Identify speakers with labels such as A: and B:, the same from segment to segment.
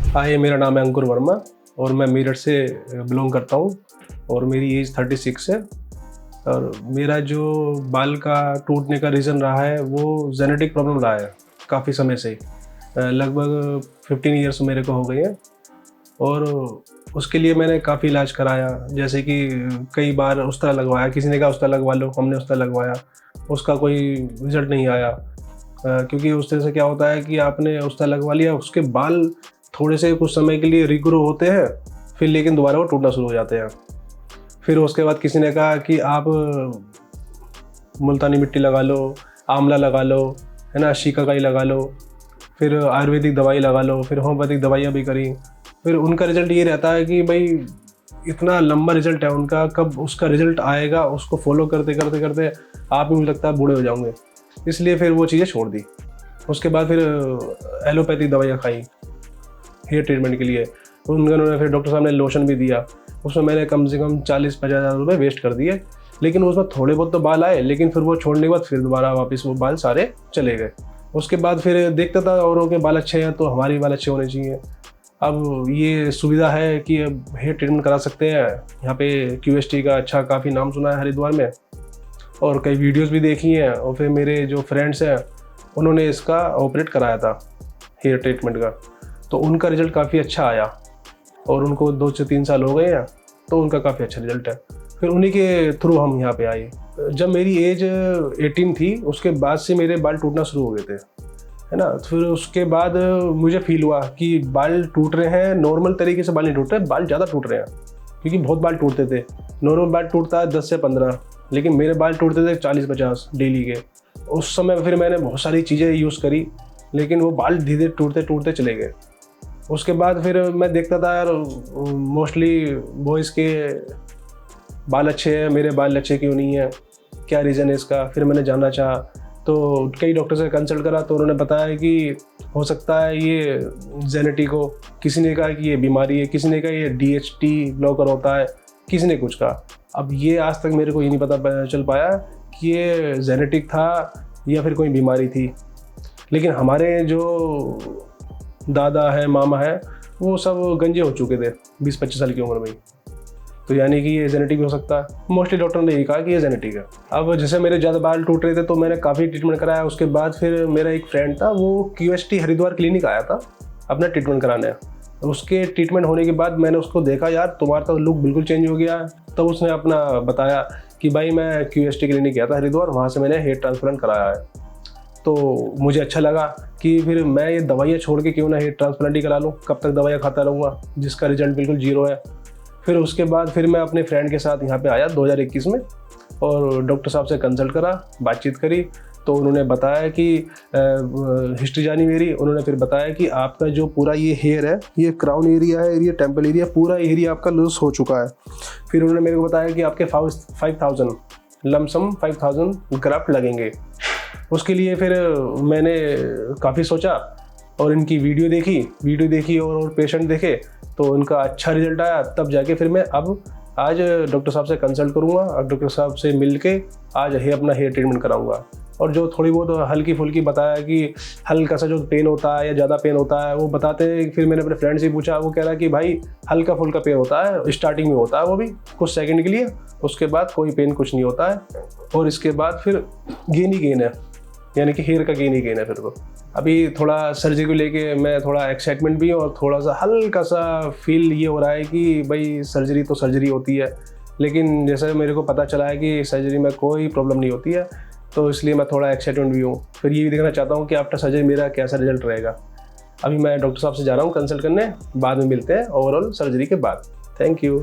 A: हाय, मेरा नाम है अंकुर वर्मा और मैं मेरठ से बिलोंग करता हूँ और मेरी एज 36 है। और मेरा जो बाल का टूटने का रीज़न रहा है वो जेनेटिक प्रॉब्लम रहा है काफ़ी समय से। लगभग 15 ईयर्स मेरे को हो गए हैं और उसके लिए मैंने काफ़ी इलाज कराया। जैसे कि कई बार उस तरह लगवाया, किसी ने कहा उस तरह लगवा लो, हमने उस तरह लगवाया, उसका कोई रिज़ल्ट नहीं आया। क्योंकि उस तरह से क्या होता है कि आपने उस तरह लगवा लिया, उसके बाल थोड़े से कुछ समय के लिए रीग्रो होते हैं, फिर लेकिन दोबारा वो टूटना शुरू हो जाते हैं। फिर उसके बाद किसी ने कहा कि आप मुल्तानी मिट्टी लगा लो, आंवला लगा लो, है ना, शिकाकाई लगा लो, फिर आयुर्वेदिक दवाई लगा लो, फिर होम्योपैथिक दवाइयाँ भी करी। फिर उनका रिज़ल्ट ये रहता है कि भाई इतना लंबा रिज़ल्ट है उनका, कब उसका रिज़ल्ट आएगा, उसको फॉलो करते करते करते आप भी मुझे लगता है बूढ़े हो जाओगे। इसलिए फिर वो चीज़ें छोड़ दी। उसके बाद फिर एलोपैथिक दवाइयाँ खाई हेयर ट्रीटमेंट के लिए। उन्होंने फिर डॉक्टर साहब ने लोशन भी दिया, उसमें मैंने कम से कम 40-50 हज़ार रुपये वेस्ट कर दिए। लेकिन उसमें थोड़े बहुत तो बाल आए, लेकिन फिर वो छोड़ने के बाद फिर दोबारा वापस वो बाल सारे चले गए। उसके बाद फिर देखता था औरों के बाल अच्छे हैं तो हमारे बाल अच्छे होने चाहिए। अब ये सुविधा है कि अब हेयर ट्रीटमेंट करा सकते हैं। यहाँ पे QST का अच्छा काफ़ी नाम सुना है हरिद्वार में, और कई वीडियोज़ भी देखी हैं। और फिर मेरे जो फ्रेंड्स हैं उन्होंने इसका ऑपरेट कराया था हेयर ट्रीटमेंट का, तो उनका रिज़ल्ट काफ़ी अच्छा आया और उनको 2 से 3 साल हो गए हैं, तो उनका काफ़ी अच्छा रिज़ल्ट है। फिर उन्हीं के थ्रू हम यहाँ पे आए। जब मेरी एज 18 थी उसके बाद से मेरे बाल टूटना शुरू हो गए थे, है ना। तो फिर उसके बाद मुझे फील हुआ कि बाल टूट रहे हैं, नॉर्मल तरीके से बाल नहीं टूट रहे, बाल ज़्यादा टूट रहे हैं। क्योंकि बहुत बाल टूटते थे, नॉर्मल बाल टूटता है 10 से 15, लेकिन मेरे बाल टूटते थे 40-50 डेली के। उस समय फिर मैंने बहुत सारी चीज़ें यूज़ करी, लेकिन वो बाल धीरे धीरे टूटते टूटते चले गए। उसके बाद फिर मैं देखता था यार, मोस्टली बॉयज़ के बाल अच्छे हैं, मेरे बाल अच्छे क्यों नहीं है, क्या रीज़न है इसका। फिर मैंने जानना चाहा तो कई डॉक्टर से कंसल्ट करा, तो उन्होंने बताया कि हो सकता है ये जेनेटिक हो। किसी ने कहा कि ये बीमारी है, किसी ने कहा ये DHT ब्लॉकर होता है, किसी ने कुछ कहा। अब ये आज तक मेरे को ये नहीं पता चल पाया कि ये जेनेटिक था या फिर कोई बीमारी थी। लेकिन हमारे जो दादा है, मामा है, वो सब गंजे हो चुके थे 20-25 साल की उम्र में ही। तो यानी कि ये जेनेटिक हो सकता है। मोस्टली डॉक्टर ने यही कहा कि ये जेनेटिक है। अब जैसे मेरे ज़्यादा बाल टूट रहे थे तो मैंने काफ़ी ट्रीटमेंट कराया। उसके बाद फिर मेरा एक फ्रेंड था, वो QST हरिद्वार क्लिनिक आया था अपना ट्रीटमेंट कराने। उसके ट्रीटमेंट होने के बाद मैंने उसको देखा, यार तुम्हारा तो लुक बिल्कुल चेंज हो गया है। तब उसने अपना बताया कि भाई मैं QST क्लिनिक गया था हरिद्वार, वहाँ से मैंने हेयर ट्रांसप्लांट कराया है। तो मुझे अच्छा लगा कि फिर मैं ये दवाइयाँ छोड़ के क्यों ना हेयर ट्रांसप्लांट ही करा लूँ, कब तक दवाइयाँ खाता रहूँगा जिसका रिजल्ट बिल्कुल जीरो है। फिर उसके बाद फिर मैं अपने फ्रेंड के साथ यहाँ पे आया 2021 में, और डॉक्टर साहब से कंसल्ट करा, बातचीत करी। तो उन्होंने बताया कि हिस्ट्री जानी मेरी, उन्होंने फिर बताया कि आपका जो पूरा ये हेयर है, ये क्राउन एरिया है, एरिया टेम्पल एरिया, पूरा एरिया आपका लूज हो चुका है। फिर उन्होंने मेरे को बताया कि आपके 5,000 लमसम 5,000 ग्राफ्ट लगेंगे। उसके लिए फिर मैंने काफ़ी सोचा और इनकी वीडियो देखी और पेशेंट देखे, तो उनका अच्छा रिजल्ट आया। तब जाके फिर मैं अब आज डॉक्टर साहब से कंसल्ट करूँगा और डॉक्टर साहब से मिल के आज अपना हेयर ट्रीटमेंट कराऊँगा। और जो थोड़ी बहुत हल्की फुल्की बताया कि हल्का सा जो पेन होता है या ज़्यादा पेन होता है वो बताते हैं। फिर मैंने अपने फ्रेंड से पूछा, वो कह रहा है कि भाई हल्का फुल्का पेन होता है, स्टार्टिंग में होता है वो भी कुछ सेकंड के लिए, उसके बाद कोई पेन कुछ नहीं होता है। और इसके बाद फिर गेन ही गेन है, यानी कि हेयर का गेन ही गेन है। फिर तो अभी थोड़ा सर्जरी को लेके मैं थोड़ा एक्साइटमेंट भी हूँ और थोड़ा सा हल्का सा फील ये हो रहा है कि भाई सर्जरी तो सर्जरी होती है, लेकिन जैसे मेरे को पता चला है कि सर्जरी में कोई प्रॉब्लम नहीं होती है, तो इसलिए मैं थोड़ा एक्साइटमेंट भी हूँ। फिर ये भी देखना चाहता हूँ कि आफ्टर सर्जरी मेरा कैसा रिजल्ट रहेगा। अभी मैं डॉक्टर साहब से जा रहा हूँ कंसल्ट करने, बाद में मिलते हैं ओवरऑल सर्जरी के बाद। Thank you.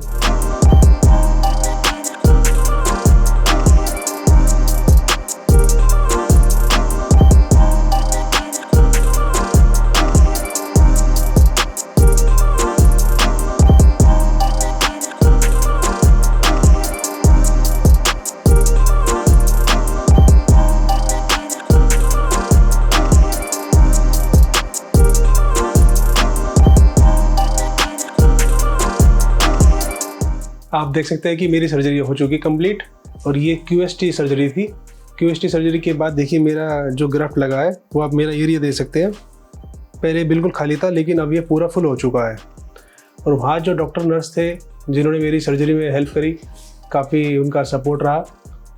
A: आप देख सकते हैं कि मेरी सर्जरी हो चुकी कंप्लीट, और ये QST सर्जरी थी। QST सर्जरी के बाद देखिए मेरा जो ग्राफ्ट लगा है वो आप मेरा एरिया देख सकते हैं। पहले बिल्कुल खाली था, लेकिन अब ये पूरा फुल हो चुका है। और वहाँ जो डॉक्टर नर्स थे जिन्होंने मेरी सर्जरी में हेल्प करी, काफ़ी उनका सपोर्ट रहा।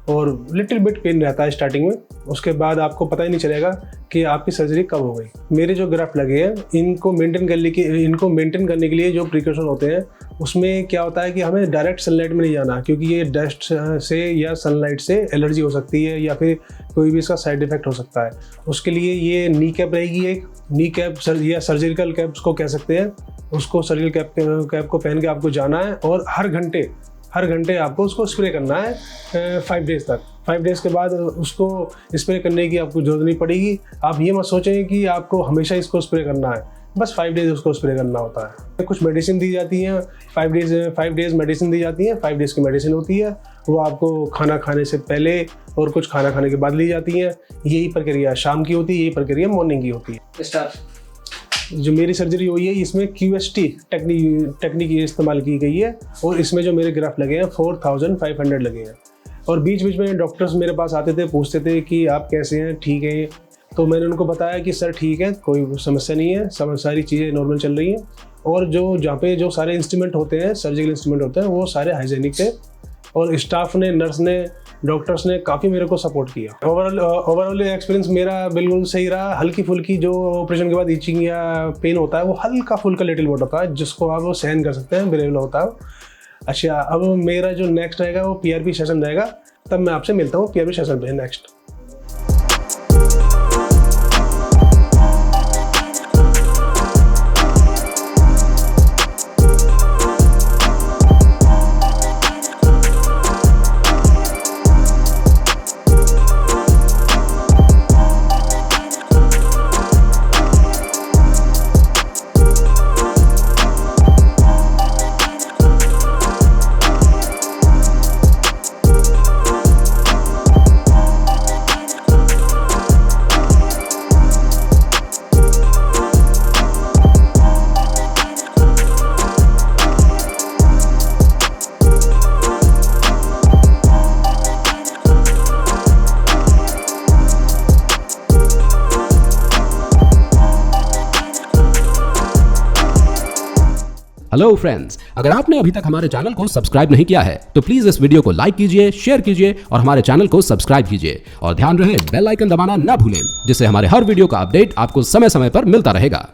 A: और लिटिल बिट पेन रहता है स्टार्टिंग में, उसके बाद आपको पता ही नहीं चलेगा कि आपकी सर्जरी कब हो गई। मेरे जो ग्राफ्ट लगे हैं इनको मेंटेन करने के लिए जो प्रिकॉशन होते हैं उसमें क्या होता है कि हमें डायरेक्ट सनलाइट में नहीं जाना, क्योंकि ये डस्ट से या सनलाइट से एलर्जी हो सकती है या फिर कोई भी इसका साइड इफेक्ट हो सकता है। उसके लिए ये नी कैप रहेगी, एक नी कैप या सर्जिकल कैप उसको कह सकते हैं। उसको सर्जिकल कैप को पहन के आपको जाना है और हर घंटे आपको उसको स्प्रे करना है 5 डेज़ तक। 5 डेज़ के बाद उसको स्प्रे करने की आपको ज़रूरत नहीं पड़ेगी। आप ये मत सोचें कि आपको हमेशा इसको स्प्रे करना है, बस 5 डेज़ उसको स्प्रे करना होता है। कुछ मेडिसिन दी जाती हैं, 5 डेज़ मेडिसिन दी जाती है। 5 डेज़ की मेडिसिन होती है, वो आपको खाना खाने से पहले और कुछ खाना खाने के बाद ली जाती हैं। यही प्रक्रिया शाम की होती है, यही प्रक्रिया मॉर्निंग की होती है। जो मेरी सर्जरी हुई है इसमें QST टेक्निक इस्तेमाल की गई है और इसमें जो मेरे ग्राफ्ट लगे हैं 4500 लगे हैं। और बीच बीच में डॉक्टर्स मेरे पास आते थे, पूछते थे कि आप कैसे हैं, ठीक हैं? तो मैंने उनको बताया कि सर ठीक है, कोई समस्या नहीं है, सारी चीज़ें नॉर्मल चल रही हैं। और जहाँ पे जो सारे इंस्ट्रूमेंट होते हैं, सर्जिकल इंस्ट्रूमेंट होते हैं, वो सारे हाइजेनिक थे। और स्टाफ ने, नर्स ने, डॉक्टर्स ने काफ़ी मेरे को सपोर्ट किया। ओवरऑल एक्सपीरियंस मेरा बिल्कुल सही रहा। हल्की फुल्की जो ऑपरेशन के बाद इचिंग या पेन होता है वो हल्का फुल्का लिटिल बहुत होता है, जिसको आप वो सहन कर सकते हैं, बेरेबल होता है। अच्छा, अब मेरा जो नेक्स्ट रहेगा वो PRP सेशन रहेगा, तब मैं आपसे मिलता हूँ PRP सेशन पे नेक्स्ट।
B: हेलो फ्रेंड्स, अगर आपने अभी तक हमारे चैनल को सब्सक्राइब नहीं किया है तो प्लीज इस वीडियो को लाइक कीजिए, शेयर कीजिए और हमारे चैनल को सब्सक्राइब कीजिए। और ध्यान रहे बेल आइकन दबाना ना भूलें, जिससे हमारे हर वीडियो का अपडेट आपको समय समय पर मिलता रहेगा।